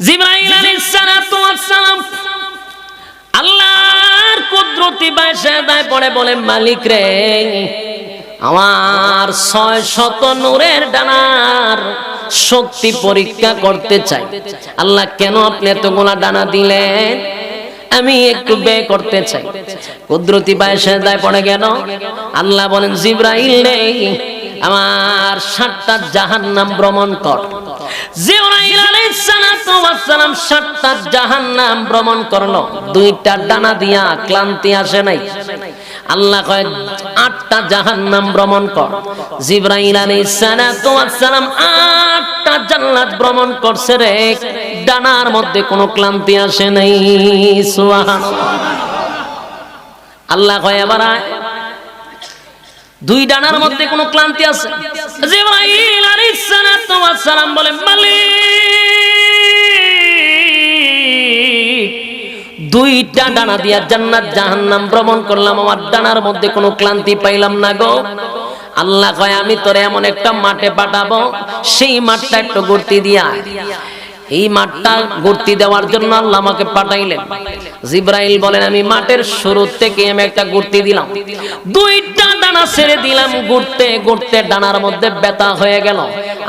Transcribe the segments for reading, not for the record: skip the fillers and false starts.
জিবরাইল আলাইহিস সালাতু ওয়াস সালাম আল্লাহর কুদরতি বাসায় পড়ে বলে, মালিক রে, আমার 600 নূরের ডানার শক্তি পরীক্ষা করতে চাই। আল্লাহ, কেন আপনি এতগুলা ডানা দিলেন? আমি একটু ব্যয় করতে চাই। কুদরতি বাসায় পড়ে গেল। আল্লাহ বলেন, জিবরাইল রে, আমার 7টা জাহান্নাম ভ্রমণ কর। জিবরাইল আলাইহিস সালাতু ওয়াস সালাম 7টা জাহান্নাম ভ্রমণ করলো। 2টা ডানা দিয়া ক্লান্তি আসে নাই। আল্লাহ কয় 8টা জাহান্নাম ভ্রমণ কর। জিবরাইল আলাইহিস সালাতু ওয়াস সালাম 8টা জান্নাত ভ্রমণ করছে রে, ডানার মধ্যে কোনো ক্লান্তি আসে নাই। সুবহানাল্লাহ। আল্লাহ কয়, এবার 2 ডানার মধ্যে কোনো ক্লান্তি আছে? জিবরাইল আলাইহিস সালাতু ওয়াস সালাম বলে, মালিক, 2টা ডানা দিয়া জান্নাত জাহান্নাম ভ্রমণ করলাম, আমার ডানার মধ্যে কোনো ক্লান্তি পাইলাম না গো। আল্লাহ কয়, আমি তোরে এমন একটা মাঠে পাঠাবো, সেই মাঠটা একটু ঘুরতে দিয়া। এই মাঠটা ঘুরতে দেওয়ার জন্য আল্লাহ আমাকে পাঠাইলেন। জিবরাইল বলেন, আমি মাঠের শুরু থেকে আমি একটা ঘুরতে দিলাম, 2টা ডানা ছেড়ে দিলাম, ঘুরতে ঘুরতে ডানার মধ্যে ব্যথা হয়ে গেল।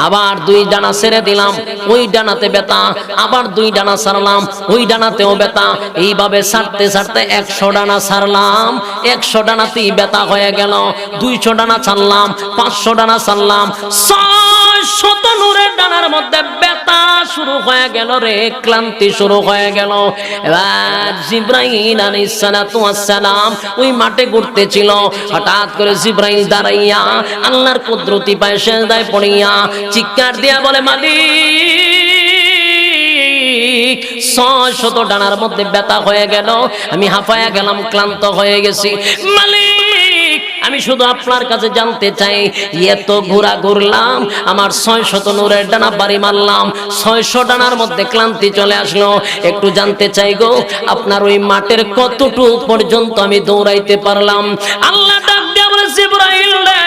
আবার 2 ডানা ছেড়ে দিলাম, ওই ডানাতে ব্যথা। আবার 2 ডানা ছাড়লাম, ওই ডানাতেও ব্যথা। এইভাবে ছাড়তে ছাড়তে 100 ডানা ছাড়লাম, 100 ডানাতেই ব্যথা হয়ে গেল। 200 ডানা ছাড়লাম, 500 ডানা ছাড়লাম, 600 নূরের ডানার মধ্যে ব্যথা শুরু হয়ে গেল রে, ক্লান্তি শুরু হয়ে গেল। এবার জিবরাইল আলাইহিস সালাতু ওয়াস সালাম ওই মাঠে ঘুরতেছিল। হঠাৎ করে জিবরাইল দাঁড়াইয়া আল্লাহর কুদরতি পায়ে সিজদায় পড়িয়া চিৎকার দিয়া বলে, মালিক, 600 ডানার মধ্যে ব্যথা হয়ে গেল, আমি হাঁপায়া গেলাম, ক্লান্ত হয়ে গেছি। মালিক, আমি শুধু আপনার কাছে জানতে চাই, এত ঘোরা ঘুরলাম, আমার 600 নূরের ডানা বাড়ি মারলাম, 600 ডানার মধ্যে ক্লান্তি চলে আসলো। একটু জানতে চাই গো, আপনার ওই মাঠের কতটুকু পর্যন্ত আমি দৌড়াইতে পারলাম? আল্লাহ ডাক দিয়া বলে, জিবরাইল রে,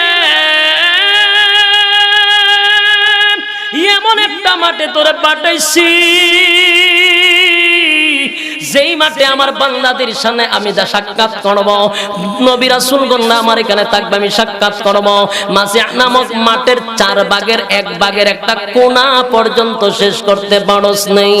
এমন একটা মাঠে তোরে পাঠাইছি, যেই মাঠে আমার বান্দাদের সামনে আমি যা সাক্ষাৎ করব, নবী রাসূলগণ আমার এখানে থাকবে, আমি সাক্ষাৎ করব। মাসিহ নামক মাঠের 4 ভাগের 1 ভাগের একটা কোণা পর্যন্ত শেষ করতে পারস নাই।